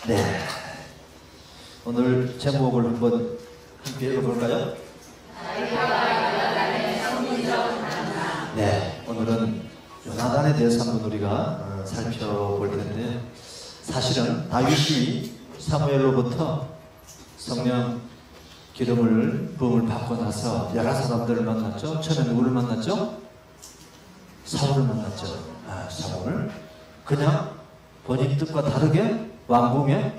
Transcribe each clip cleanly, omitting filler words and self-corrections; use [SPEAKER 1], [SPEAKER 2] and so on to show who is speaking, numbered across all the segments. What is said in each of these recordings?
[SPEAKER 1] 네. 오늘 제목을 한번 함께 읽어볼까요? 네. 오늘은 요나단에 대해서 한번 우리가 살펴볼 텐데, 사실은 다윗이 사무엘로부터 성령 기름을 부음을 받고 나서 여러 사람들을 만났죠. 처음에 누구를 만났죠? 사울을 만났죠. 사울을 그냥 본인 뜻과 다르게 왕궁에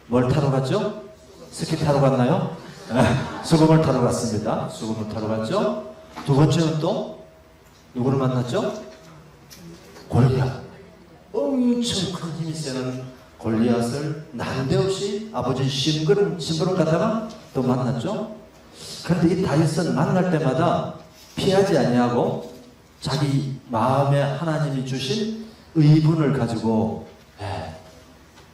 [SPEAKER 1] 뭘 타러 갔죠? 스키 타러 갔나요? 수금을 타러 갔습니다. 수금을 타러 갔죠. 두 번째는 또 누구를 만났죠? 골리앗. 엄청 큰 힘이 세는 골리앗을 난데없이 아버지 심부름 갔다가 또 만났죠. 그런데 이 다윗은 만날 때마다 피하지 아니하고 자기 마음에 하나님이 주신 의분을 가지고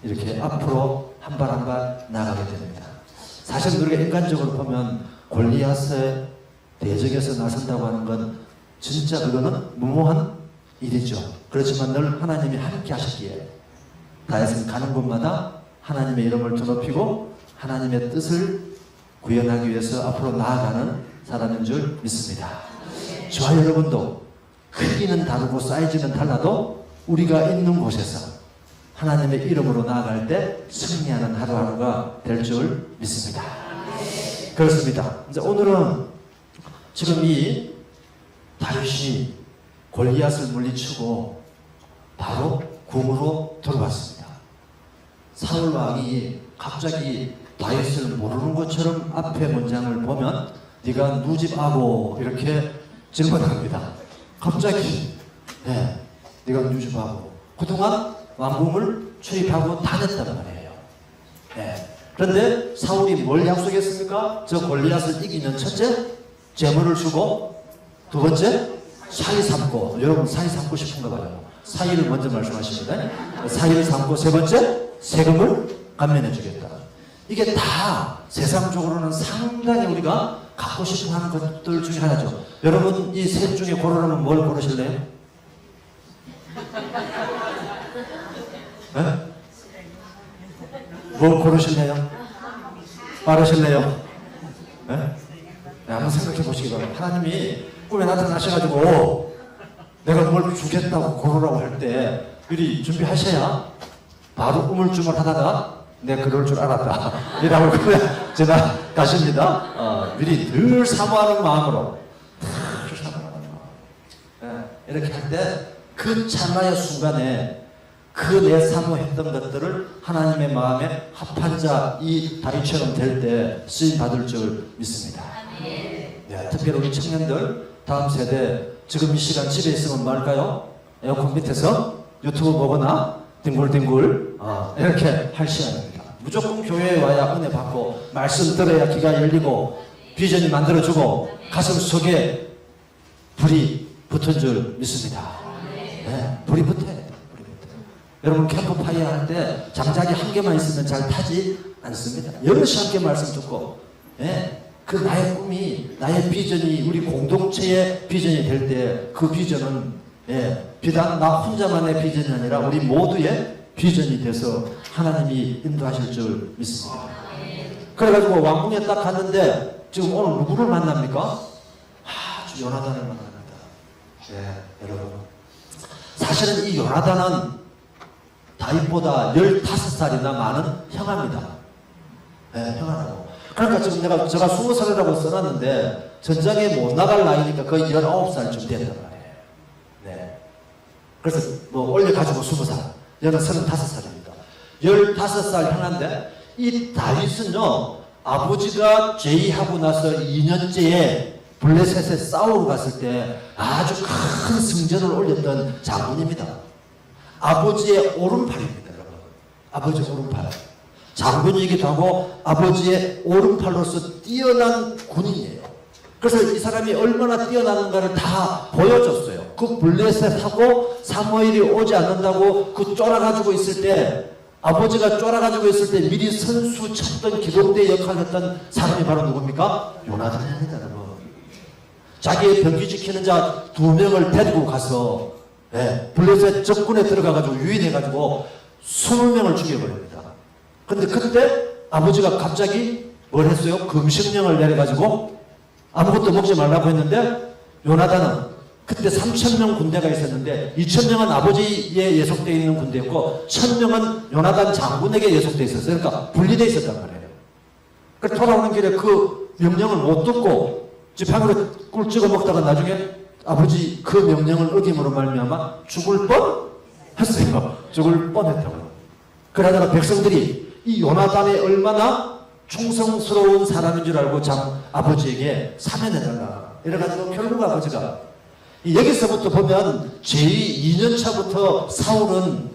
[SPEAKER 1] 이렇게 앞으로 한 발 한 발 나가게 됩니다. 사실 우리가 인간적으로 보면 골리앗의 대적에서 나선다고 하는 건 진짜 그거는 무모한 일이죠. 그렇지만 늘 하나님이 함께 하셨기에 다윗은 가는 곳마다 하나님의 이름을 드높이고 하나님의 뜻을 구현하기 위해서 앞으로 나아가는 사람인 줄 믿습니다. 저와 여러분도 크기는 다르고 사이즈는 달라도 우리가 있는 곳에서 하나님의 이름으로 나아갈 때 승리하는 하루하루가 될 줄 믿습니다. 그렇습니다. 이제 오늘은 지금 이 다윗이 골리앗을 물리치고 바로 궁으로 들어왔습니다. 사울 왕이 갑자기 다윗을 모르는 것처럼 앞에 문장을 보면 네가 누구 집 아고 이렇게 질문합니다. 갑자기 네가 누구 집 아고 그동안 왕궁을 출입하고 다녔단 말이에요. 그런데 사울이 뭘 약속했습니까? 저 골리앗을 이기면 첫째 재물을 주고 두 번째 사위 삼고, 여러분 사위 삼고 싶은가 봐요. 사위를 먼저 말씀하십니다. 사위를 삼고 세 번째 세금을 감면해 주겠다. 이게 다 세상적으로는 상당히 우리가 갖고 싶어 하는 것들 중에 하나죠. 여러분 이 셋 중에 고르라면 뭘 고르실래요? 뭘 고르실래요? 말하실래요? 한번 생각해 보시기 바랍니다. 하나님이 꿈에 나타나셔가지고 내가 뭘 주겠다고 고르라고 할 때 미리 준비하셔야 바로 우물쭈물 하다가 내 그럴 줄 알았다 이라고 지나가십니다. 미리 늘 사모하는 마음으로 이렇게 할 때 그 찰나의 순간에 그 내 사모했던 것들을 하나님의 마음에 합한 자 이 다윗처럼 될 때 쓰임 받을 줄 믿습니다. 특별히 우리 청년들 다음 세대 지금 이 시간 집에 있으면 뭐 할까요? 에어컨 밑에서 유튜브 보거나 뒹굴뒹굴 이렇게 할 시간입니다. 무조건 교회에 와야 은혜 받고 말씀 들어야 귀가 열리고 비전이 만들어주고 가슴 속에 불이 붙은 줄 믿습니다. 불이 붙어요. 여러분 캠프파이어 할 때 장작이 한 개만 있으면 잘 타지 않습니다. 여럿이 함께 말씀 듣고 그 나의 꿈이 나의 비전이 우리 공동체의 비전이 될 때 그 비전은 비단 나 혼자만의 비전이 아니라 우리 모두의 비전이 돼서 하나님이 인도하실 줄 믿습니다. 그래가지고 왕궁에 딱 갔는데 지금 오늘 누구를 만납니까? 아주 요나단을 만납니다. 여러분 사실은 이 요나단은 다윗보다 15살이나 많은 형아입니다. 형아라고. 그러니까 지금 제가 20살이라고 써놨는데 전장에 못 나갈 나이니까 거의 19살쯤 된단 말이에요. 그래서 뭐 올려가지고 20살, 얘는 35살입니다. 15살 형아인데 이 다윗은요 아버지가 제의하고 나서 2년째에 블레셋에 싸우러 갔을 때 아주 큰 승전을 올렸던 장군입니다. 아버지의 오른팔입니다, 여러분. 아버지의 오른팔. 장군이기도 하고 아버지의 오른팔로서 뛰어난 군인이에요. 그래서 이 사람이 얼마나 뛰어나는가를 다 보여줬어요. 그 블레셋하고 사무엘이 오지 않는다고 그 쫄아가지고 있을 때, 아버지가 쫄아가지고 있을 때 미리 선수 쳤던 기동대 역할을 했던 사람이 바로 누굽니까? 요나단입니다, 여러분. 자기의 병기 지키는 자 2명을 데리고 가서 블레셋 적군에 들어가가지고 유인해가지고 20명을 죽여버립니다. 근데 그때 아버지가 갑자기 뭘 했어요? 금식령을 내려가지고 아무것도 먹지 말라고 했는데 요나단은 그때 3,000명 군대가 있었는데 2,000명은 아버지에 예속되어 있는 군대였고 1,000명은 요나단 장군에게 예속되어 있었어요. 그러니까 분리되어 있었단 말이에요. 그래서 돌아오는 길에 그 명령을 못 듣고 지팡이로 꿀 찍어 먹다가 나중에 아버지 그 명령을 어김으로 말미암아 죽을 뻔했어요. 죽을 뻔했다고요. 그러다가 백성들이 이 요나단이 얼마나 충성스러운 사람인 줄 알고 아버지에게 사면해달라. 이래가지고 결국 아버지가 여기서부터 보면 제2년차부터 사울은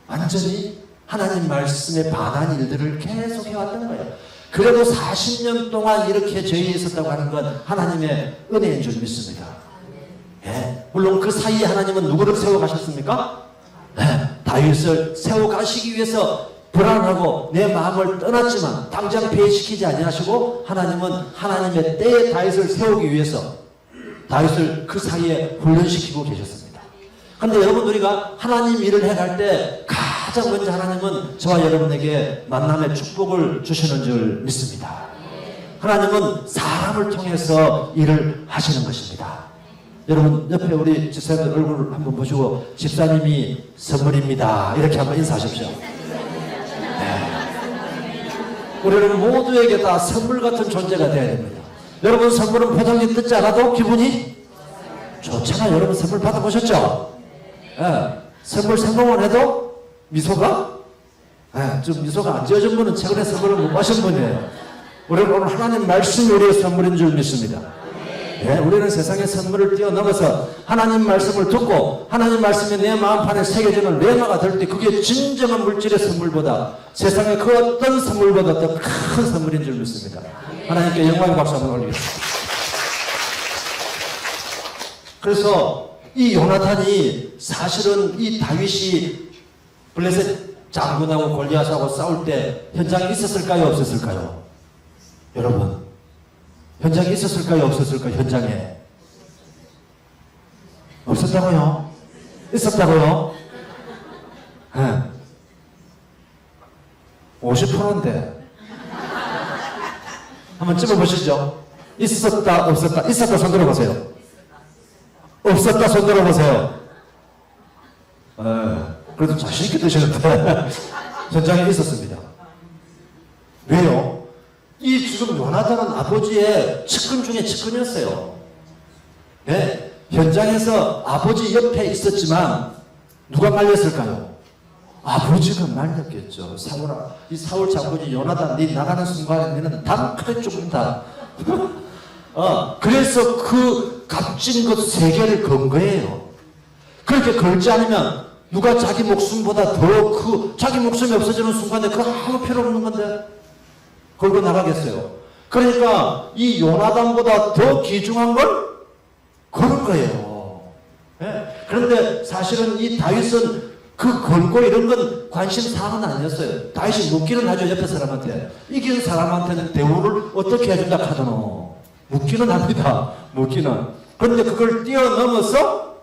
[SPEAKER 1] 완전히 하나님 말씀에 반한 일들을 계속 해왔던 거예요. 그래도 40년 동안 이렇게 죄에 있었다고 하는 건 하나님의 은혜인 줄 믿습니다. 물론 그 사이에 하나님은 누구를 세워가셨습니까? 다윗을 세워가시기 위해서 불안하고 내 마음을 떠났지만 당장 폐해시키지 아니하시고 하나님은 하나님의 때에 다윗을 세우기 위해서 다윗을 그 사이에 훈련시키고 계셨습니다. 그런데 여러분 우리가 하나님 일을 해갈 때 가장 먼저 하나님은 저와 여러분에게 만남의 축복을 주시는 줄 믿습니다. 하나님은 사람을 통해서 일을 하시는 것입니다. 여러분 옆에 우리 집사님들 얼굴을 한번 보시고 집사님이 선물입니다. 이렇게 한번 인사하십시오. 우리는 모두에게 다 선물 같은 존재가 되어야 됩니다. 여러분 선물은 포장지 뜯지 않아도 기분이 좋잖아요. 여러분 선물 받아보셨죠? 선물 성공을 해도 미소가 좀 미소가 안 지어진 분은 최근에 선물을 못 받으신 분이에요. 우리는 오늘 하나님 말씀이 우리의 선물인 줄 믿습니다. 우리는 세상의 선물을 뛰어넘어서 하나님 말씀을 듣고 하나님 말씀이 내 마음판에 새겨지는 레마가 될 때 그게 진정한 물질의 선물보다 세상의 그 어떤 선물보다 더 큰 선물인 줄 믿습니다. 하나님께 영광의 박수 한번 올리겠습니다. 그래서 이 요나단이 사실은 이 다윗이 블레셋 장군하고 골리앗하고 싸울 때 현장에 있었을까요? 없었을까요? 여러분 현장에 있었을까요? 없었을까요? 현장에 없었다고요? 있었다고요? 50%인데 한번 찝어보시죠. 있었다 없었다. 있었다 손 들어보세요. 없었다 손 들어보세요. 그래도 자신있게 드시는데 현장에 있었습니다. 왜요? 이 지금 요나단은 아버지의 측근 중에 측근이었어요. 현장에서 아버지 옆에 있었지만 누가 말렸을까요? 아버지가 말렸겠죠. 이 사울 장군이 요나단 네 나가는 순간에 너는 단칼에 죽는다. 그래서 그 값진 것 세 개를 건 거예요. 그렇게 걸지 않으면 누가 자기 목숨보다 더 자기 목숨이 없어지는 순간에 그거 아무 필요 없는 건데 걸고 나가겠어요. 그러니까 이 요나단보다 더 귀중한 걸 거는 거예요. 그런데 사실은 이 다윗은 그 걸고 이런 건 관심 사항은 아니었어요. 다윗이 묻기는 하죠. 옆에 사람한테. 이기는 사람한테는 대우를 어떻게 해준다 하더노. 묻기는 합니다. 묻기는. 그런데 그걸 뛰어넘어서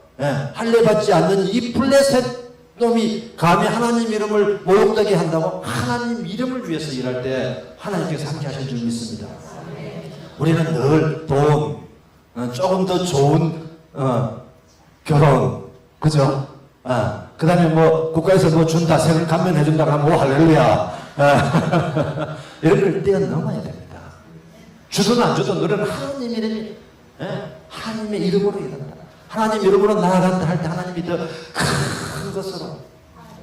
[SPEAKER 1] 할례받지 않는 이 블레셋 놈이 감히 하나님 이름을 모욕되게 한다고 하나님 이름을 위해서 일할 때 하나님께서 함께 하실 줄 믿습니다. 우리는 늘 돈, 조금 더 좋은 결혼, 그죠? 그 다음에 뭐 국가에서 뭐 준다, 세금 감면해준다 하면 오 할렐루야. 이런 걸 뛰어넘어야 됩니다. 주든 안 주든 너는 하나님 이름이 하나님의 이름으로 일한다. 하나님 이름으로 나아간다 할 때 하나님이 더 큰 것으로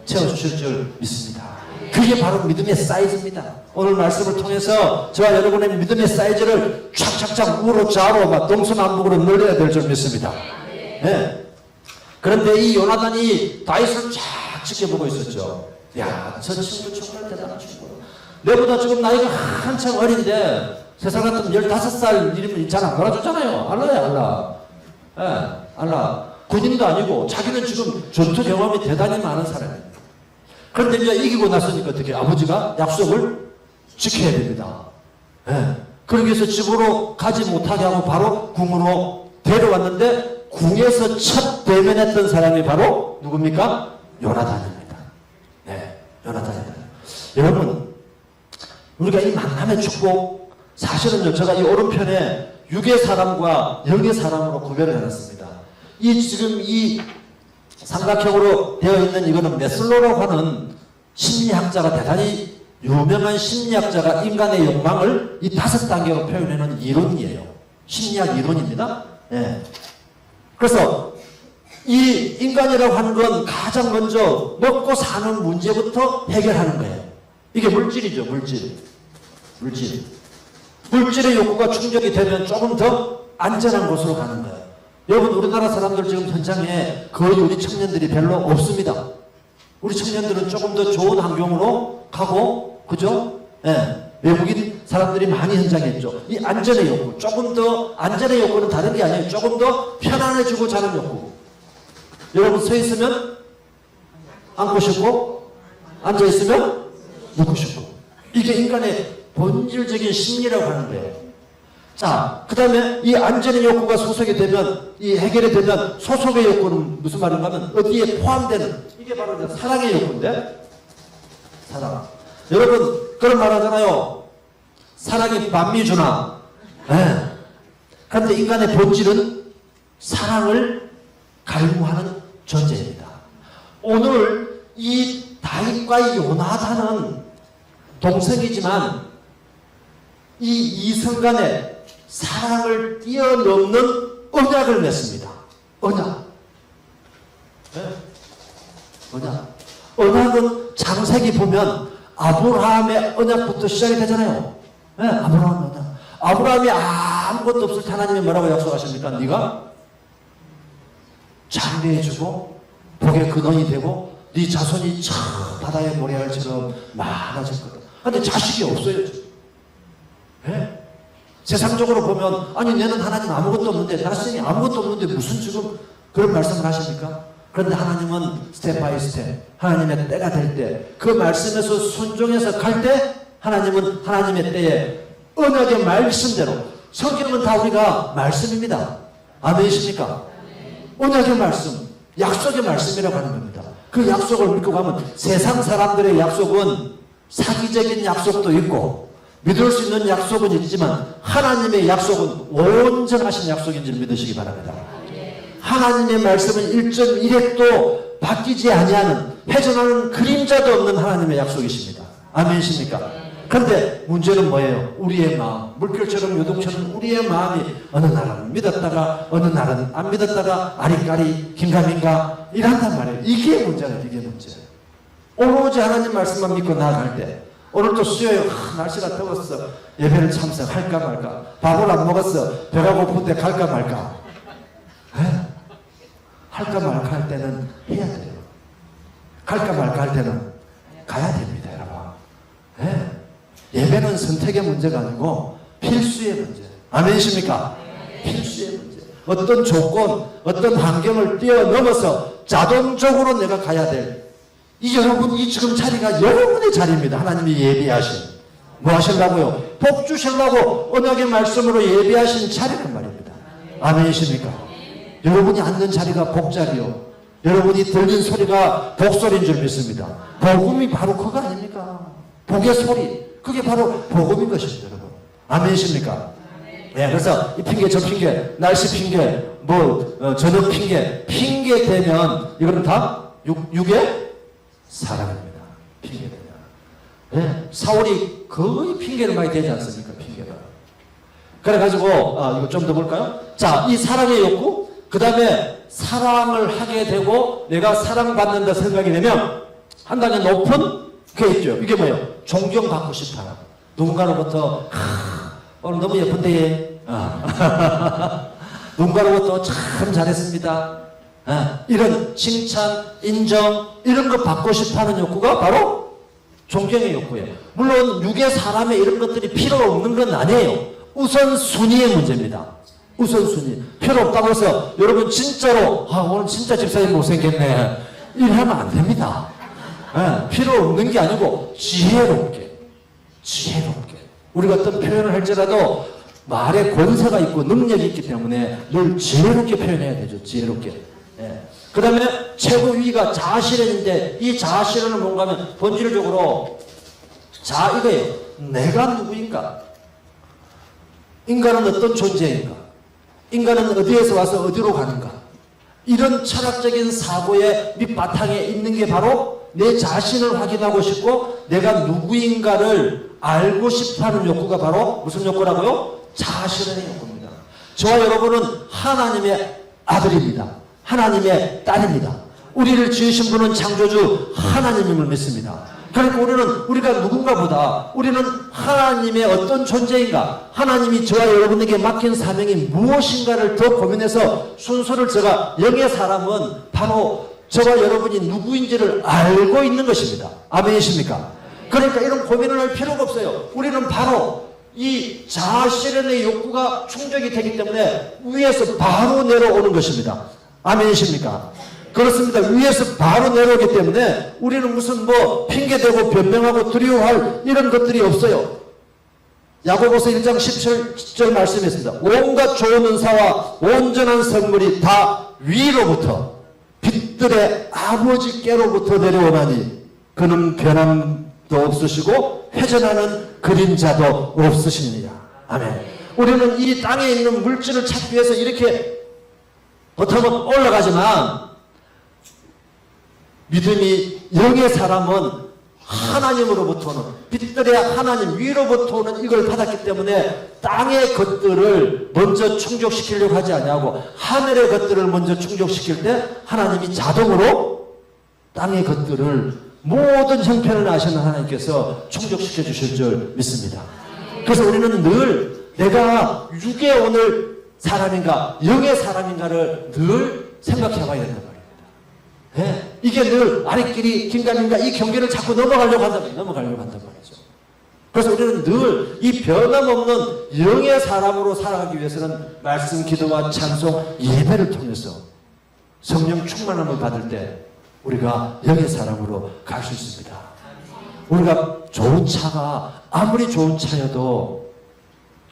[SPEAKER 1] 채워주실 줄 믿습니다. 그게 바로 믿음의 사이즈입니다. 오늘 말씀을 통해서 저와 여러분의 믿음의 사이즈를 착착착 우로 좌로 막 동서남북으로 늘려야 될 줄 믿습니다. 그런데 이 요나단이 다윗을 쫙 지켜보고 있었죠. 야, 저 친구 정말 대단한 친구. 내보다 지금 나이가 한참 어린데 세상 같으면 15살 이름은 잘 안 놀아주잖아요. 알라야 알라. 알라. 군인도 아니고 자기는 지금 전투 경험이 대단히 많은 사람이에요. 그런데 이제 이기고 났으니까 어떻게 아버지가 약속을 지켜야 됩니다. 그러기 위해서 집으로 가지 못하게 하고 바로 궁으로 데려왔는데 궁에서 첫 대면했던 사람이 바로 누굽니까? 요나단입니다. 요나단입니다. 여러분, 우리가 이 만남의 축복, 사실은요, 제가 이 오른편에 육의 사람과 영의 사람으로 구별을 해놨습니다. 지금 이 삼각형으로 되어 있는 이거는 메슬로라고 하는 심리학자가, 대단히 유명한 심리학자가 인간의 욕망을 이 5단계로 표현해놓은 이론이에요. 심리학 이론입니다. 예. 그래서 이 인간이라고 하는 건 가장 먼저 먹고 사는 문제부터 해결하는 거예요. 이게 물질이죠, 물질. 물질의 욕구가 충족이 되면 조금 더 안전한 곳으로 가는 거예요. 여러분, 우리나라 사람들 지금 현장에 거의 우리 청년들이 별로 없습니다. 우리 청년들은 조금 더 좋은 환경으로 가고, 그죠? 예. 외국인 사람들이 많이 현장에 있죠. 이 안전의 욕구, 조금 더, 안전의 욕구는 다른 게 아니에요. 조금 더 편안해지고 자는 욕구. 여러분, 서 있으면 앉고 싶고, 앉아 있으면 눕고 싶고. 이게 인간의 본질적인 심리라고 하는 거예요. 자, 그 다음에 이 안전의 욕구가 소속이 되면, 이 해결이 되면, 소속의 욕구는 무슨 말인가 하면 어디에 포함되는, 이게 바로 사랑의 욕구인데, 사랑. 여러분, 그런 말 하잖아요. 사랑이 반미주나. 예. 그런데 인간의 본질은 사랑을 갈구하는 존재입니다. 오늘 이 다윗과 요나단은 동성이지만 이 이성 간에 사랑을 뛰어넘는 언약을 맺습니다. 언약. 네? 언약. 언약은 창세기 보면 아브라함의 언약부터 시작이 되잖아요. 네, 아브라함의 언약. 아브라함이 아무것도 없을 때 하나님이 뭐라고 약속하십니까? 네가 장대해주고 복의 근원이 되고 네 자손이 저 바다의 모래알처럼 많아질 거다. 근데 자식이 없어요. 네? 세상적으로 보면 아니 내는 하나님 아무것도 없는데 나신이 아무것도 없는데 무슨 지금 그런 말씀을 하십니까? 그런데 하나님은 스텝 바이 스텝 하나님의 때가 될 때 그 말씀에서 순종해서 갈 때 하나님은 하나님의 때에 언약의 말씀대로 성경은 다 우리가 말씀입니다. 아멘이십니까? 언약의 말씀, 약속의 말씀이라고 하는 겁니다. 그 약속을 믿고 가면 세상 사람들의 약속은 사기적인 약속도 있고 믿을 수 있는 약속은 있지만 하나님의 약속은 온전하신 약속인 줄 믿으시기 바랍니다. 하나님의 말씀은 1.1핵도 바뀌지 아니하는 회전하는 그림자도 없는 하나님의 약속이십니다. 아멘이십니까? 그런데 문제는 뭐예요? 우리의 마음, 물결처럼 요동처럼 우리의 마음이 어느 날은 믿었다가 어느 날은 안 믿었다가 아리까리 긴가민가 이런단 말이에요. 이게 문제예요. 이게 문제예요. 오로지 하나님 말씀만 믿고 나아갈 때 오늘 또 수요일 날씨가 더웠어. 예배를 참석할까 말까. 밥을 안 먹었어. 배가 고픈데 갈까 말까. 에? 할까 말까 할 때는 해야 돼요. 갈까 말까 할 때는 가야 됩니다, 여러분. 에? 예배는 선택의 문제가 아니고 필수의 문제. 아멘이십니까? 필수의 문제. 어떤 조건, 어떤 환경을 뛰어넘어서 자동적으로 내가 가야 될 이 여러분, 이 지금 자리가 여러분의 자리입니다. 하나님이 예비하신. 뭐 하시려고요? 복 주시려고 언약의 말씀으로 예비하신 자리란 말입니다. 아멘이십니까? 여러분이 앉는 자리가 복자리요. 여러분이 들린 소리가 복소리인 줄 믿습니다. 복음이 바로 그거 아닙니까? 복의 소리. 그게 바로 복음인 것입니다, 여러분. 아멘이십니까? 네, 그래서 이 핑계, 저 핑계, 날씨 핑계, 저녁 핑계, 핑계 되면 이거는 다 육의 사랑입니다. 핑계 되면. 네, 사울이 거의 핑계를 많이 대지 않습니까? 핑계가. 그래가지고, 이거 좀 더 볼까요? 자, 이 사랑의 욕구, 그 다음에 사랑을 하게 되고 내가 사랑받는다 생각이 되면 한 단계 높은 게 있죠. 이게 뭐예요? 존경받고 싶어. 누군가로부터 오늘 너무 예쁜데 누군가로부터 참 잘했습니다. 이런 칭찬, 인정 이런 거 받고 싶어하는 욕구가 바로 존경의 욕구예요. 물론 육의 사람의 이런 것들이 필요 없는 건 아니에요. 우선순위의 문제입니다. 우선순위. 필요 없다고 해서 여러분 진짜로 오늘 진짜 집사님 못생겼네 이러면 안 됩니다. 필요 없는 게 아니고 지혜롭게 우리가 어떤 표현을 할지라도 말에 권세가 있고 능력이 있기 때문에 늘 지혜롭게 표현해야 되죠. 지혜롭게. 그 다음에 최고 위가 자아실현인데 이 자아실현은 뭔가 하면 본질적으로 자, 이거예요. 내가 누구인가? 인간은 어떤 존재인가? 인간은 어디에서 와서 어디로 가는가? 이런 철학적인 사고의 밑바탕에 있는 게 바로 내 자신을 확인하고 싶고 내가 누구인가를 알고 싶어하는 욕구가 바로 무슨 욕구라고요? 자아실현의 욕구입니다. 저와 여러분은 하나님의 아들입니다. 하나님의 딸입니다. 우리를 지으신 분은 창조주 하나님임을 믿습니다. 그러니까 우리가 누군가보다 우리는 하나님의 어떤 존재인가, 하나님이 저와 여러분에게 맡긴 사명이 무엇인가를 더 고민해서 순서를 제가 영의 사람은 바로 저와 여러분이 누구인지를 알고 있는 것입니다. 아멘이십니까? 그러니까 이런 고민을 할 필요가 없어요. 우리는 바로 이 자아실현의 욕구가 충족이 되기 때문에 위에서 바로 내려오는 것입니다. 아멘이십니까? 그렇습니다. 위에서 바로 내려오기 때문에 우리는 무슨 핑계대고 변명하고 두려워할 이런 것들이 없어요. 야고보서 1장 10절 말씀했습니다. 온갖 좋은 은사와 온전한 선물이 다 위로부터 빛들의 아버지께로부터 내려오나니 그는 변함도 없으시고 회전하는 그림자도 없으시느니라. 아멘. 우리는 이 땅에 있는 물질을 찾기 위해서 이렇게 버터면 올라가지만 믿음이 영의 사람은 하나님으로부터 오는 빛들의 하나님 위로부터 오는 이걸 받았기 때문에 땅의 것들을 먼저 충족시키려고 하지 아니하고 하늘의 것들을 먼저 충족시킬 때 하나님이 자동으로 땅의 것들을 모든 형편을 아시는 하나님께서 충족시켜 주실 줄 믿습니다. 그래서 우리는 늘 내가 육의 오늘 사람인가 영의 사람인가를 늘 생각해 봐야 된다. 네, 이게 늘 아랫길이 긴가민가 이 경계를 자꾸 넘어가려고 한단 말이죠. 그래서 우리는 늘 이 변함없는 영의 사람으로 살아가기 위해서는 말씀, 기도와 찬송, 예배를 통해서 성령 충만함을 받을 때 우리가 영의 사람으로 갈 수 있습니다. 우리가 좋은 차가 아무리 좋은 차여도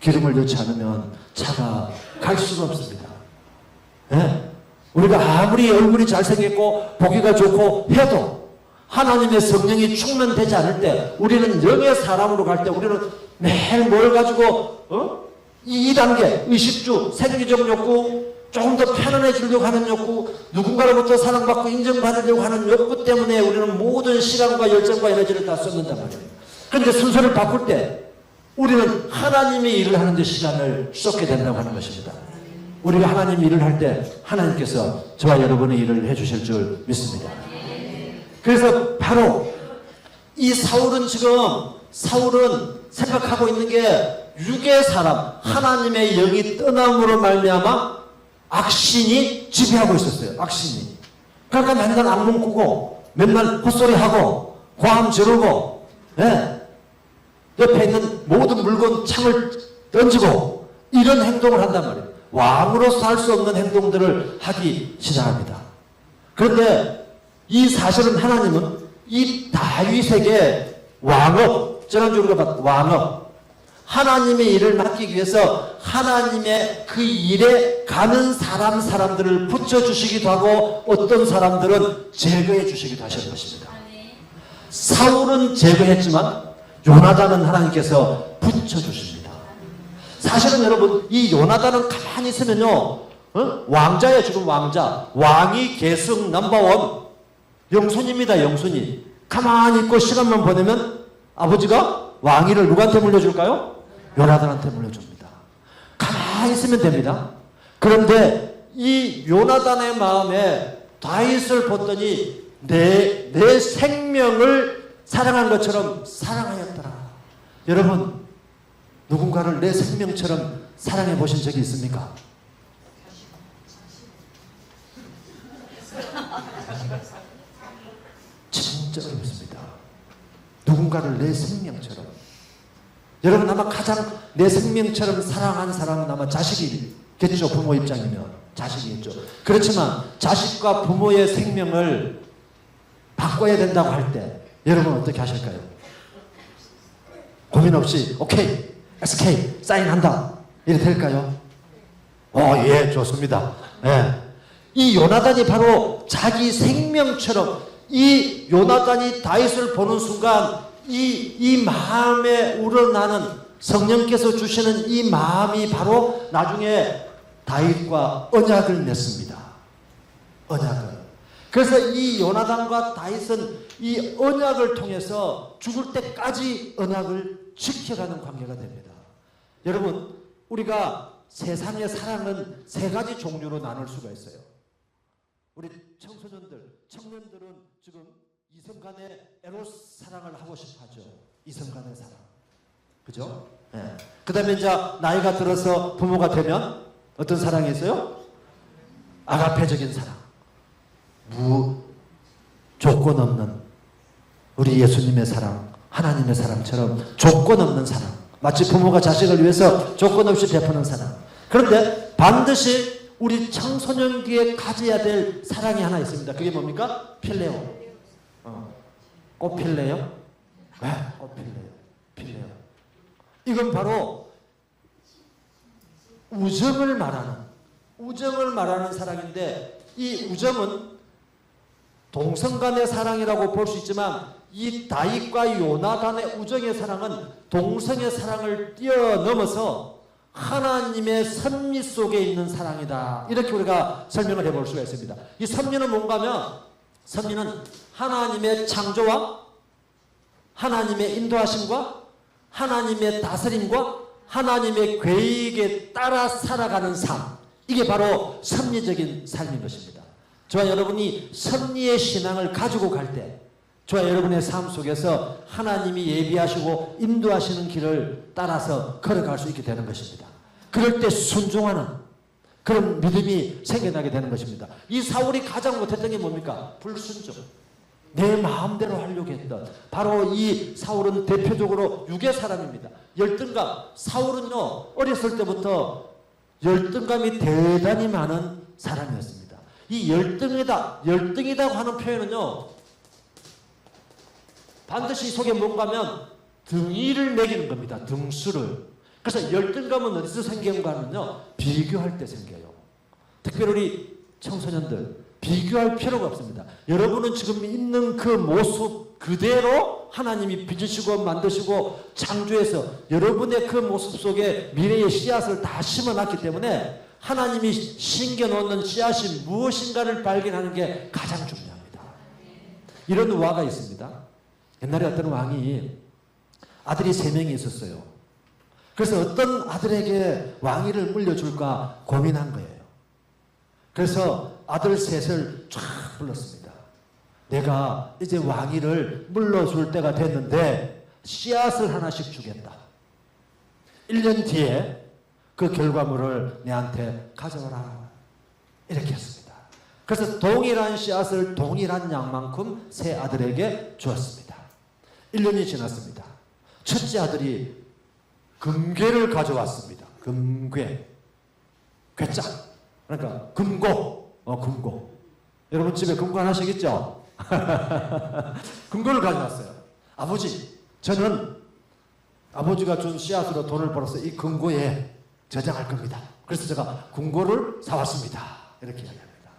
[SPEAKER 1] 기름을 넣지 않으면 차가 갈 수가 없습니다. 네? 우리가 아무리 얼굴이 잘생겼고 보기가 좋고 해도 하나님의 성령이 충만되지 않을 때 우리는 영의 사람으로 갈 때 우리는 매일 뭘 가지고 2단계 의식주 생리적 욕구 조금 더 편안해지려고 하는 욕구 누군가로부터 사랑받고 인정받으려고 하는 욕구 때문에 우리는 모든 시간과 열정과 에너지를 다 쏟는단 말이에요. 그런데 순서를 바꿀 때 우리는 하나님의 일을 하는 데 시간을 쏟게 된다고 하는 것입니다. 우리가 하나님 일을 할 때 하나님께서 저와 여러분의 일을 해주실 줄 믿습니다. 그래서 바로 이 사울은 생각하고 있는 게 육의 사람 하나님의 영이 떠남으로 말미암아 악신이 지배하고 있었어요. 악신이. 그러니까 맨날 악몽 꾸고 맨날 헛소리하고 고함 지르고 옆에 있는 모든 물건 창을 던지고 이런 행동을 한단 말이에요. 왕으로서 할 수 없는 행동들을 하기 시작합니다. 그런데 이 사실은 하나님은 이 다윗에게 왕업, 지난주 우리가 봤던 왕업, 하나님의 일을 맡기기 위해서 하나님의 그 일에 가는 사람들을 붙여주시기도 하고 어떤 사람들은 제거해 주시기도 하시는 것입니다. 사울은 제거했지만 요나단은 하나님께서 붙여주십니다. 사실은 여러분 이 요나단은 가만히 있으면요 왕자예요. 지금 왕자 왕이 계승 넘버원 영손입니다. 영손이 가만히 있고 시간만 보내면 아버지가 왕위를 누구한테 물려줄까요? 요나단한테 물려줍니다. 가만히 있으면 됩니다. 그런데 이 요나단의 마음에 다윗을 봤더니 내 생명을 사랑한 것처럼 사랑하였더라. 여러분 누군가를 내 생명처럼 사랑해 보신 적이 있습니까? 진짜 어렵습니다. 누군가를 내 생명처럼. 여러분 아마 가장 내 생명처럼 사랑한 사람은 아마 자식이겠죠. 부모 입장이면 자식이겠죠. 그렇지만 자식과 부모의 생명을 바꿔야 된다고 할 때 여러분 어떻게 하실까요? 고민 없이 오케이 SK 사인한다 이래 될까요? 예 좋습니다. 이 요나단이 바로 자기 생명처럼 이 요나단이 다윗을 보는 순간 이 마음에 우러나는 성령께서 주시는 이 마음이 바로 나중에 다윗과 언약을 맺습니다. 언약을. 그래서 이 요나단과 다윗은 이 언약을 통해서 죽을 때까지 언약을 지켜가는 관계가 됩니다. 여러분, 우리가 세상의 사랑은 세 가지 종류로 나눌 수가 있어요. 우리 청소년들, 청년들은 지금 이성간의 에로스 사랑을 하고 싶어 하죠. 이성간의 사랑. 그죠? 네. 그 다음에 이제 나이가 들어서 부모가 되면 어떤 사랑이 있어요? 아가페적인 사랑. 조건 없는 우리 예수님의 사랑, 하나님의 사랑처럼 조건 없는 사랑. 마치 부모가 자식을 위해서 조건 없이 베푸는 사랑. 그런데 반드시 우리 청소년기에 가져야 될 사랑이 하나 있습니다. 그게 뭡니까? 필레오. 꽃필레요? 네, 꽃필레요. 필레요. 이건 바로 우정을 말하는 사랑인데, 이 우정은 동성간의 사랑이라고 볼 수 있지만 이 다윗과 요나단의 우정의 사랑은 동성의 사랑을 뛰어넘어서 하나님의 섭리 속에 있는 사랑이다. 이렇게 우리가 설명을 해볼 수가 있습니다. 이 섭리는 뭔가 하면, 섭리는 하나님의 창조와 하나님의 인도하심과 하나님의 다스림과 하나님의 계획에 따라 살아가는 삶, 이게 바로 섭리적인 삶인 것입니다. 저와 여러분이 섭리의 신앙을 가지고 갈 때, 저와 여러분의 삶 속에서 하나님이 예비하시고 인도하시는 길을 따라서 걸어갈 수 있게 되는 것입니다. 그럴 때 순종하는 그런 믿음이 생겨나게 되는 것입니다. 이 사울이 가장 못했던 게 뭡니까? 불순종. 내 마음대로 하려고 했던, 바로 이 사울은 대표적으로 육의 사람입니다. 열등감. 사울은요, 어렸을 때부터 열등감이 대단히 많은 사람이었습니다. 이 열등이다고 하는 표현은요, 반드시 속에 뭔가 하면 등위를 매기는 겁니다. 등수를. 그래서 열등감은 어디서 생기는가 하면요, 비교할 때 생겨요. 특별히 우리 청소년들, 비교할 필요가 없습니다. 여러분은 지금 있는 그 모습 그대로 하나님이 빚으시고 만드시고 창조해서 여러분의 그 모습 속에 미래의 씨앗을 다 심어놨기 때문에 하나님이 심겨놓는 씨앗이 무엇인가를 발견하는 게 가장 중요합니다. 이런 우화가 있습니다. 옛날에 어떤 왕이 아들이 3명이 있었어요. 그래서 어떤 아들에게 왕위를 물려줄까 고민한 거예요. 그래서 아들 셋을 쫙 불렀습니다. 내가 이제 왕위를 물려줄 때가 됐는데 씨앗을 하나씩 주겠다. 1년 뒤에 그 결과물을 내한테 가져와라. 이렇게 했습니다. 그래서 동일한 씨앗을 동일한 양만큼 세 아들에게 주었습니다. 1년이 지났습니다. 첫째 아들이 금괴를 가져왔습니다. 금괴. 괴짝. 그러니까 금고. 금고. 여러분 집에 금고 하나씩 있죠? 금고를 가져왔어요. 아버지, 저는 아버지가 준 씨앗으로 돈을 벌어서 이 금고에 저장할 겁니다. 그래서 제가 금고를 사왔습니다. 이렇게 이야기합니다.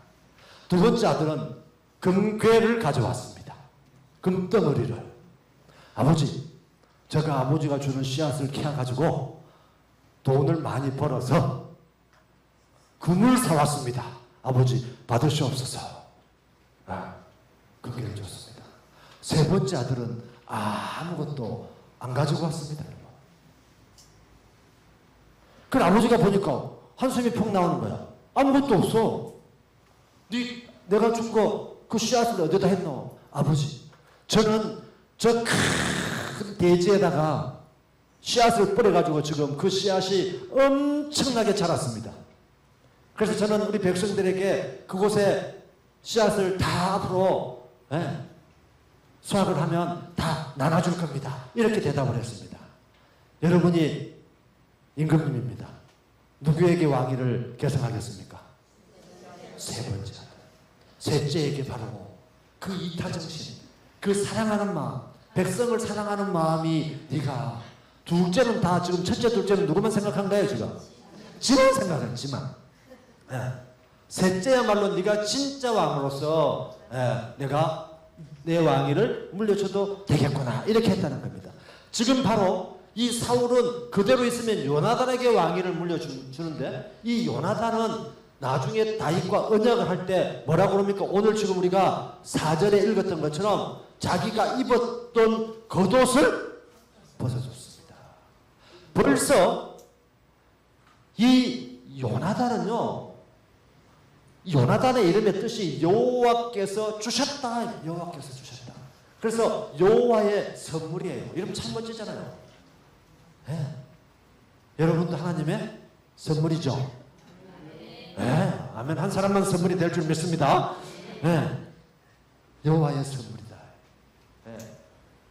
[SPEAKER 1] 두 번째 아들은 금괴를 가져왔습니다. 금덩어리를. 아버지, 제가 아버지가 주는 씨앗을 캐가지고 돈을 많이 벌어서 금을 사왔습니다. 아버지, 받으시옵소서. 금괴를 줬습니다. 세 번째 아들은 아무것도 안 가지고 왔습니다. 그래 아버지가 보니까 한숨이 푹 나오는 거야. 아무것도 없어. 내가 준 거 그 씨앗을 어디다 했노? 아버지, 저는 저 큰 대지에다가 씨앗을 뿌려가지고 지금 그 씨앗이 엄청나게 자랐습니다. 그래서 저는 우리 백성들에게 그곳에 씨앗을 다 앞으로 수확을 하면 다 나눠줄 겁니다. 이렇게 대답을 했습니다. 여러분이 임금님입니다. 누구에게 왕위를 계승하겠습니까? 세 번째 아들. 셋째에게 바로 그 이타정신, 그 사랑하는 마음, 백성을 사랑하는 마음이 네가. 둘째는 다 지금 첫째, 둘째는 누구만 생각한가요? 지만 생각했지만 셋째야말로 네가 진짜 왕으로서 내가 내 왕위를 물려줘도 되겠구나 이렇게 했다는 겁니다. 지금 바로 이 사울은 그대로 있으면 요나단에게 왕위를 물려주는데 이 요나단은 나중에 다윗과 언약을 할 때 뭐라고 그럽니까? 오늘 지금 우리가 4절에 읽었던 것처럼 자기가 입었던 겉옷을 벗어줬습니다. 벌써 이 요나단은요, 요나단의 이름의 뜻이 여호와께서 주셨다. 여호와께서 주셨다. 그래서 여호와의 선물이에요. 이름 참 멋지잖아요. 네. 여러분도 하나님의 선물이죠. 네. 아멘. 한 사람만 선물이 될 줄 믿습니다. 네. 여호와의 선물이다. 네.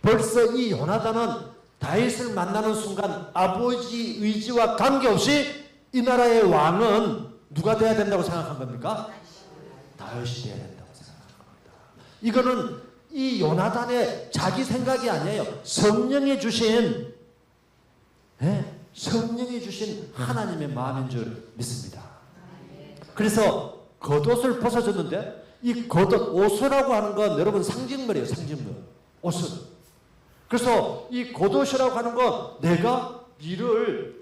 [SPEAKER 1] 벌써 이 요나단은 다윗을 만나는 순간 아버지 의지와 관계없이 이 나라의 왕은 누가 돼야 된다고 생각한 겁니까? 다윗이 돼야 된다고 생각한 겁니다. 이거는 이 요나단의 자기 생각이 아니에요. 성령이 주신, 네, 성령이 주신 하나님의 마음인 줄 믿습니다. 그래서 겉옷을 벗어줬는데 이 겉옷, 옷이라고 하는 건 여러분 상징물이에요. 상징물. 옷은. 그래서 이 겉옷이라고 하는 건 내가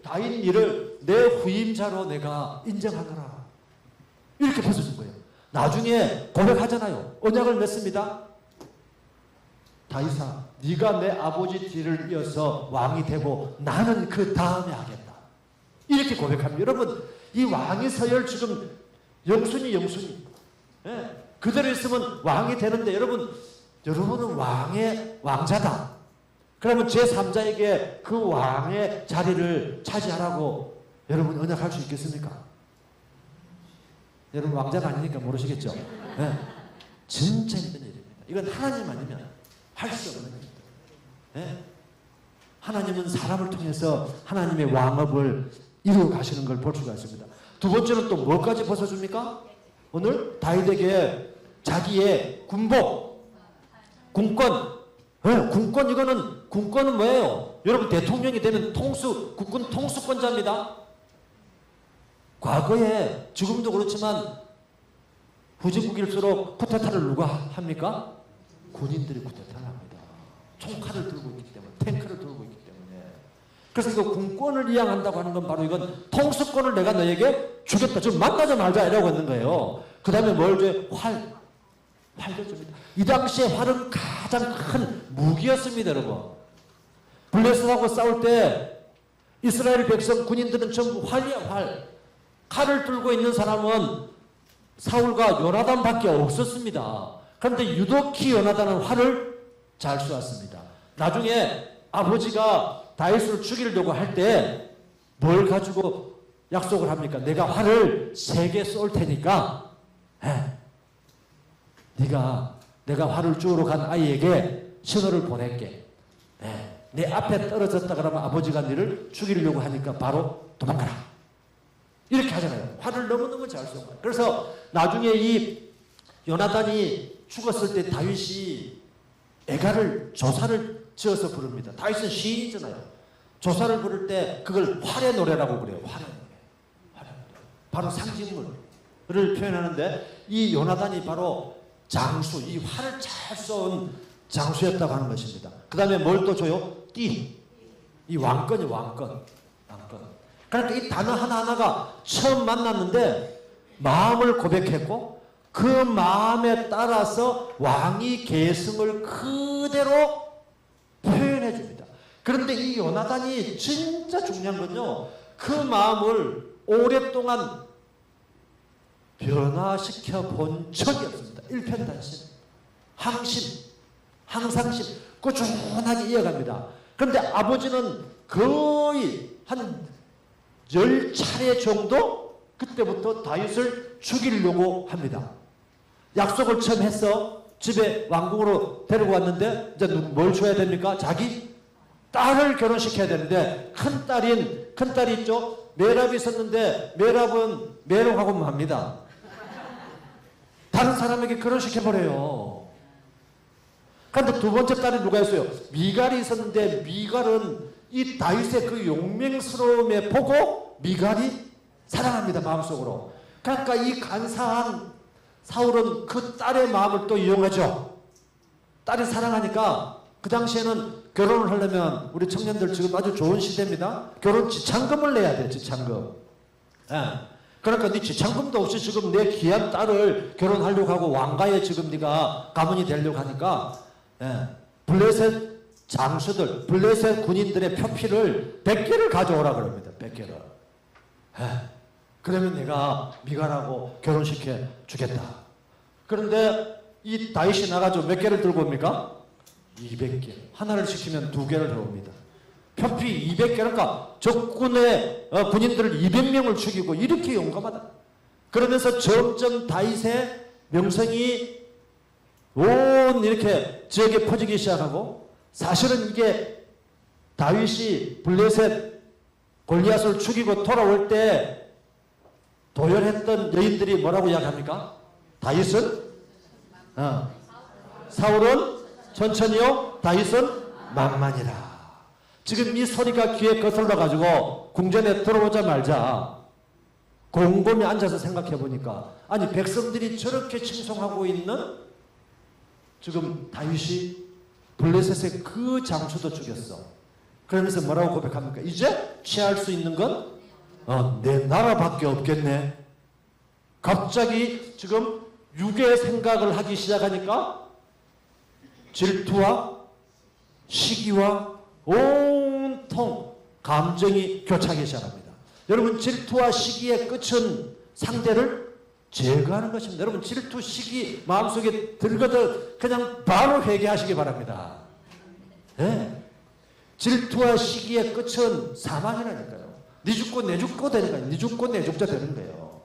[SPEAKER 1] 다윗 일을 내 후임자로 내가 인정하노라. 이렇게 벗어준 거예요. 나중에 고백하잖아요. 언약을 맺습니다. 다윗아, 네가 내 아버지 뒤를 이어서 왕이 되고 나는 그 다음에 하겠다. 이렇게 고백합니다. 여러분, 이 왕위 서열 지금 영순이. 예, 그대로 있으면 왕이 되는데 여러분은 왕의 왕자다. 그러면 제3자에게 그 왕의 자리를 차지하라고 여러분 언약할 수 있겠습니까? 여러분 왕자가 아니니까 모르시겠죠? 네. 진짜 힘든 일입니다. 이건 하나님 아니면 할 수 없는 일입니다. 네. 하나님은 사람을 통해서 하나님의 왕업을 이루어 가시는 걸 볼 수가 있습니다. 두 번째는 또 뭐까지 벗어줍니까? 오늘 다윗에게 자기의 군복, 군권, 네, 군권은 뭐예요? 여러분 대통령이 되면 국군 통수권자입니다. 과거에 지금도 그렇지만 후진국일수록 쿠데타를 누가 합니까? 군인들이 쿠데타를 합니다. 총칼을 들고 있기 때문에, 탱크를 들고 있기 때문에. 그래서 이거 군권을 이양한다고 하는 건 바로 이건 통수권을 내가 너에게 주겠다. 좀 만나자 말자 이러고 있는 거예요. 그 다음에 뭘 줘요? 활도 줍니다. 이 당시에 활은 가장 큰 무기였습니다, 여러분. 블레셋하고 싸울 때 이스라엘 백성 군인들은 전부 활이야, 활. 칼을 들고 있는 사람은 사울과 요나단밖에 없었습니다. 그런데 유독히 요나단은 활을 잘 쏘았습니다. 나중에 아버지가 다윗을 죽이려고 할 때 뭘 가지고 약속을 합니까? 내가 활을 3개 쏠 테니까 내가 활을 주우러 간 아이에게 신호를 보낼게. 내 앞에 떨어졌다 그러면 아버지가 너를 죽이려고 하니까 바로 도망가라. 이렇게 하잖아요. 활을 너무너무 잘 쏘고. 그래서 나중에 이 요나단이 죽었을 때 다윗이 조사를 지어서 부릅니다. 다윗은 시인이잖아요. 조사를 부를 때 그걸 활의 노래라고 그래요. 활의 노래. 바로 상징물을 표현하는데 이 요나단이 바로 장수, 이 활을 잘 쏜 장수였다고 하는 것입니다. 그 다음에 뭘 또 줘요? 띠. 이 왕권이 왕권. 그러니까 이 단어 하나하나가 처음 만났는데 마음을 고백했고 그 마음에 따라서 왕위 계승을 그대로 표현해 줍니다. 그런데 이 요나단이 진짜 중요한 건요, 그 마음을 오랫동안 변화시켜 본 적이 없습니다. 일편단심, 항상심, 꾸준하게 이어갑니다. 그런데 아버지는 거의 한 10차례 정도 그때부터 다윗을 죽이려고 합니다. 약속을 처음 해서 집에 왕궁으로 데리고 왔는데 이제 뭘 줘야 됩니까? 자기 딸을 결혼시켜야 되는데 큰딸이 있죠? 메랍이 있었는데 메랍은 메롱하고 맙니다. 다른 사람에게 결혼시켜버려요. 그런데 두 번째 딸이 누가 있어요? 미갈이 있었는데 미갈은 이 다윗의 그 용맹스러움에 보고 미갈이 사랑합니다. 마음속으로. 그러니까 이 간사한 사울은 그 딸의 마음을 또 이용하죠. 딸이 사랑하니까 그 당시에는 결혼을 하려면 우리 청년들 지금 아주 좋은 시대입니다. 결혼 지참금을 내야 돼, 지참금. 예. 그러니까 네 지참금도 없이 지금 내 귀한 딸을 결혼하려고 하고 왕가에 지금 네가 가문이 되려고 하니까 블레셋 장수들, 블레셋 군인들의 표피를 100개를 가져오라 그럽니다. 100개를. 그러면 내가 미갈하고 결혼시켜 주겠다. 그런데 이 다윗이 나가지고 몇 개를 들고 옵니까? 200개. 하나를 시키면 2개를 들어옵니다. 표피 200개. 그러니까 적군의 군인들을 200명을 죽이고 이렇게 용감하다. 그러면서 점점 다윗의 명성이 온 이렇게 지역에 퍼지기 시작하고, 사실은 이게 다윗이 블레셋 골리앗을 죽이고 돌아올 때 도열했던 여인들이 뭐라고 이야기합니까? 다윗은 사울은 천천히요, 다윗은 만만이라. 지금 이 소리가 귀에 거슬러 가지고 궁전에 들어오자마자 곰곰이 앉아서 생각해 보니까, 아니 백성들이 저렇게 칭송하고 있는 지금 다윗이 블레셋의 그 장수도 죽였어. 그러면서 뭐라고 고백합니까? 이제 취할 수 있는 건 내 나라밖에 없겠네. 갑자기 지금 육의 생각을 하기 시작하니까 질투와 시기와 온통 감정이 교차하기 시작합니다. 여러분, 질투와 시기의 끝은 상대를 제거하는 것입니다. 여러분, 질투, 시기 마음속에 들거든 그냥 바로 회개하시기 바랍니다. 네. 질투와 시기의 끝은 사망이라니까요. 네 죽고 내 죽고 되니까요. 네 죽고 내 죽자 되는 거예요.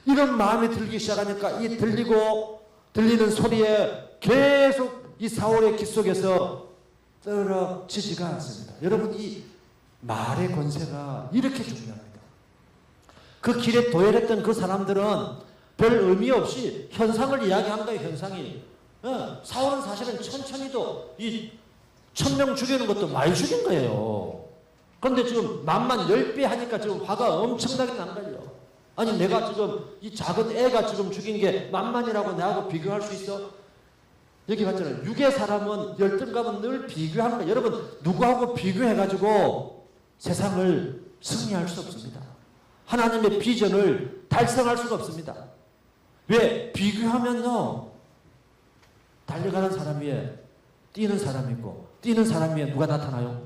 [SPEAKER 1] 이런 마음이 들기 시작하니까 이 들리는 소리에 계속 이 사울의 귀 속에서 떨어지지가 않습니다. 여러분, 이 말의 권세가 이렇게 중요합니다. 그 길에 도열했던 그 사람들은 별 의미 없이 현상을 이야기한 거예요. 현상이. 사울은 사실은 천천히도 이 1000명 죽이는 것도 많이 죽인 거예요. 그런데 지금 만만 10배 하니까 지금 화가 엄청나게 난 거예요. 아니 내가 지금 이 작은 애가 지금 죽인 게 만만이라고 나하고 비교할 수 있어? 여기 봤잖아요. 육의 사람은 열등감은 늘 비교하는 거예요. 여러분, 누구하고 비교해가지고 세상을 승리할 수 없습니다. 하나님의 비전을 달성할 수가 없습니다. 왜? 비교하면요, 달려가는 사람 위에 뛰는 사람이 있고, 뛰는 사람 위에 누가 나타나요?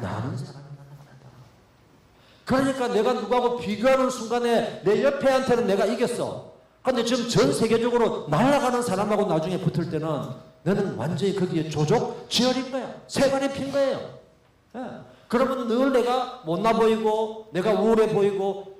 [SPEAKER 1] 나는 사람이 나타난다. 그러니까 내가 누구하고 비교하는 순간에 내 옆에한테는 내가 이겼어. 그런데 지금 전 세계적으로 날아가는 사람하고 나중에 붙을 때는 너는 완전히 거기에 조족 지혈인 거야. 세발이 핀 거예요. 그러면 늘 내가 못나 보이고 내가 우울해 보이고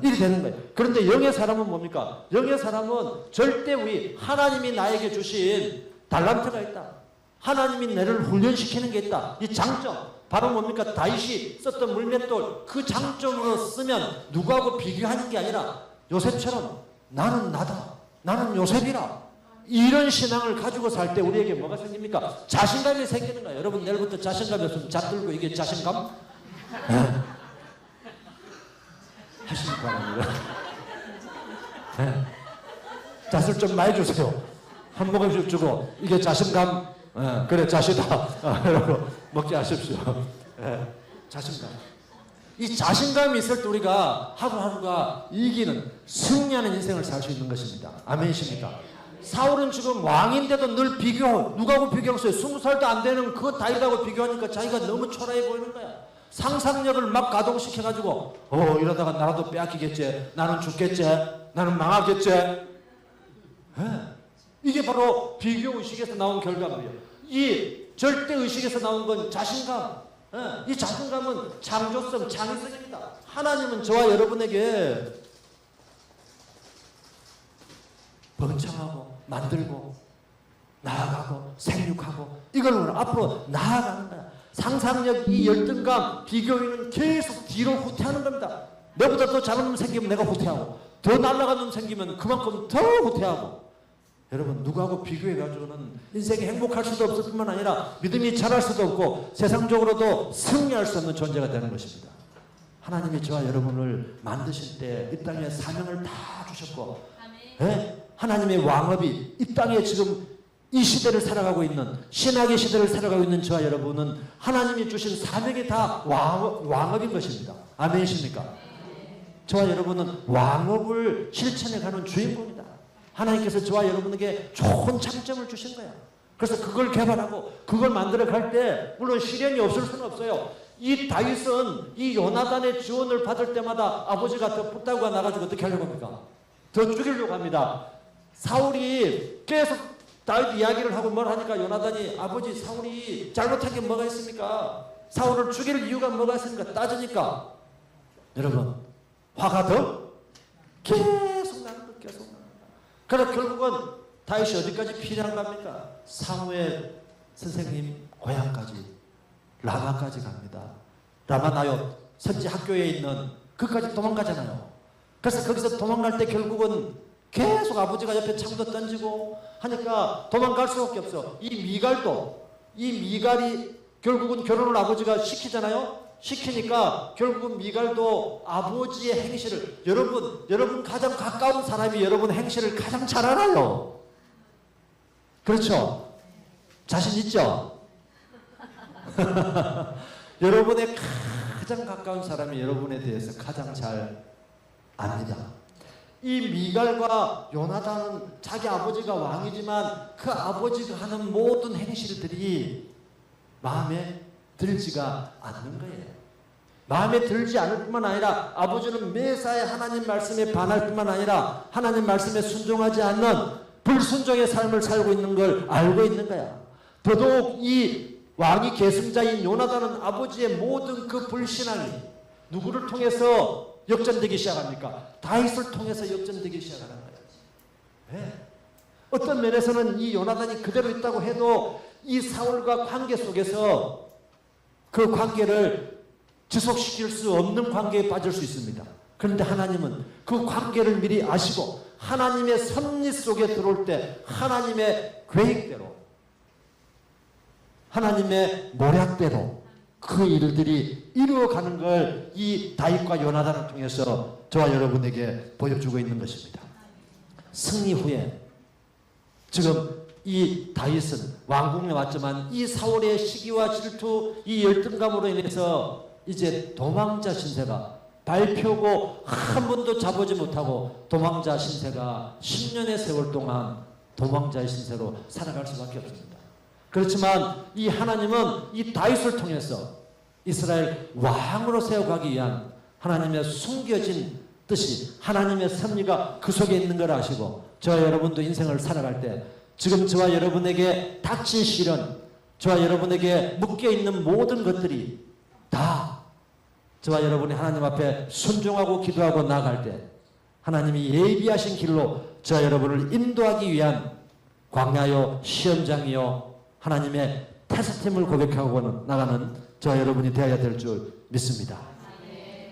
[SPEAKER 1] 이렇게 되는 거예요. 그런데 영의 사람은 뭡니까? 영의 사람은 절대 하나님이 나에게 주신 달란트가 있다. 하나님이 나를 훈련시키는 게 있다. 이 장점, 바로 뭡니까? 다윗이 썼던 물맷돌, 그 장점으로 쓰면 누구하고 비교하는 게 아니라 요셉처럼 나는 나다. 나는 요셉이라. 이런 신앙을 가지고 살 때 우리에게 뭐가 생깁니까? 자신감이 생기는 거예요. 여러분, 내일부터 자신감이 없으면 잡들고 이게 자신감? 하시기 바랍니다. 잣을 좀 많이 주세요. 한 모금씩 주고 이게 자신감? 그래, 자시다. 이러고 먹게 하십시오. 자신감. 이 자신감이 있을 때 우리가 하루하루가 이기는, 승리하는 인생을 살 수 있는 것입니다. 아멘이십니까? 사울은 지금 왕인데도 늘 누구하고 비교했어요? 20살도 안 되는 그 다윗하고 비교하니까 자기가 너무 초라해 보이는 거야. 상상력을 막 가동시켜가지고, 이러다가 나라도 빼앗기겠지. 나는 죽겠지. 나는 망하겠지. 이게 바로 비교의식에서 나온 결과물이에요. 이 절대의식에서 나온 건 자신감. 이 자신감은 창조성, 창의성입니다. 하나님은 저와 여러분에게 번창하고 만들고 나아가고 생육하고 이걸 앞으로 나아가는 거야. 상상력, 이 열등감, 비교는 계속 뒤로 후퇴하는 겁니다. 내보다 더 잘하는 놈 생기면 내가 후퇴하고, 더 날아가는 놈 생기면 그만큼 더 후퇴하고. 여러분, 누구하고 비교해가지고는 인생이 행복할 수도 없을 뿐만 아니라 믿음이 자랄 수도 없고 세상적으로도 승리할 수 없는 존재가 되는 것입니다. 하나님이 저와 여러분을 만드실 때 이 땅에 사명을 다 주셨고, 하나님의 왕업이 이 땅에 지금 이 시대를 살아가고 있는, 신학의 시대를 살아가고 있는 저와 여러분은 하나님이 주신 사명이 다 왕업인 것입니다. 아멘이십니까? 저와 여러분은 왕업을 실천해가는 주인공이다. 하나님께서 저와 여러분에게 좋은 장점을 주신 거야. 그래서 그걸 개발하고 그걸 만들어갈 때 물론 시련이 없을 수는 없어요. 이 다윗은 이 요나단의 지원을 받을 때마다 아버지가 더 붙다고 나가지고 어떻게 하려고 합니까? 더 죽이려고 합니다. 사울이 계속 다윗 이야기를 하고 뭘 하니까 요나단이 아버지 사울이 잘못한 게 뭐가 있습니까? 사울을 죽일 이유가 뭐가 있습니까? 따지니까 여러분 화가 더 계속 나는 거 계속 나는 거. 그래서 결국은 다윗이 어디까지 필요한 겁니까? 사무엘 선생님 고향까지 라마까지 갑니다. 라마나요 선지 학교에 있는 그까지 도망가잖아요. 그래서 거기서 도망갈 때 결국은 계속 아버지가 옆에 창도 던지고 하니까 도망갈 수밖에 없어. 이 미갈이 결국은 결혼을 아버지가 시키잖아요. 시키니까 결국은 미갈도 아버지의 행실을 여러분 가장 가까운 사람이 여러분 행실을 가장 잘 알아요. 그렇죠? 자신 있죠? 여러분의 가장 가까운 사람이 여러분에 대해서 가장 잘 압니다. 이 미갈과 요나단은 자기 아버지가 왕이지만 그 아버지가 하는 모든 행실들이 마음에 들지가 않는 거예요. 마음에 들지 않을 뿐만 아니라 아버지는 매사에 하나님 말씀에 반할 뿐만 아니라 하나님 말씀에 순종하지 않는 불순종의 삶을 살고 있는 걸 알고 있는 거야. 더더욱 이 왕이 계승자인 요나단은 아버지의 모든 그 불신앙이 누구를 통해서 역전되기 시작합니까? 다윗을 통해서 역전되기 시작하는 거예요. 네. 어떤 면에서는 이 요나단이 그대로 있다고 해도 이 사울과 관계 속에서 그 관계를 지속시킬 수 없는 관계에 빠질 수 있습니다. 그런데 하나님은 그 관계를 미리 아시고 하나님의 섭리 속에 들어올 때 하나님의 계획대로 하나님의 모략대로 그 일들이 이루어가는 걸 이 다윗과 요나단을 통해서 저와 여러분에게 보여주고 있는 것입니다. 승리 후에 지금 이 다윗은 왕궁에 왔지만 이 사울의 시기와 질투, 이 열등감으로 인해서 이제 도망자 신세가 밟히고 한 번도 잡아오지 못하고 도망자 신세가 10년의 세월 동안 도망자의 신세로 살아갈 수밖에 없습니다. 그렇지만 이 하나님은 이 다윗을 통해서 이스라엘 왕으로 세워가기 위한 하나님의 숨겨진 뜻이 하나님의 섭리가 그 속에 있는 걸 아시고 저와 여러분도 인생을 살아갈 때 지금 저와 여러분에게 닥친 시련, 저와 여러분에게 묶여있는 모든 것들이 다 저와 여러분이 하나님 앞에 순종하고 기도하고 나아갈 때 하나님이 예비하신 길로 저와 여러분을 인도하기 위한 광야요 시험장이요 하나님의 테스트임을 고백하고 나가는 저와 여러분이 되어야 될 줄 믿습니다.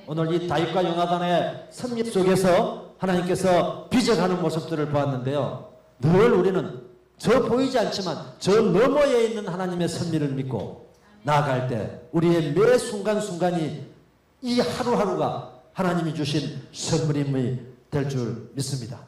[SPEAKER 1] 오늘 이 다윗과 요나단의 섭리 속에서 하나님께서 빚어가는 모습들을 보았는데요. 늘 우리는 저 보이지 않지만 저 너머에 있는 하나님의 섭리를 믿고 나아갈 때 우리의 매 순간순간이 이 하루하루가 하나님이 주신 선물임이 될 줄 믿습니다.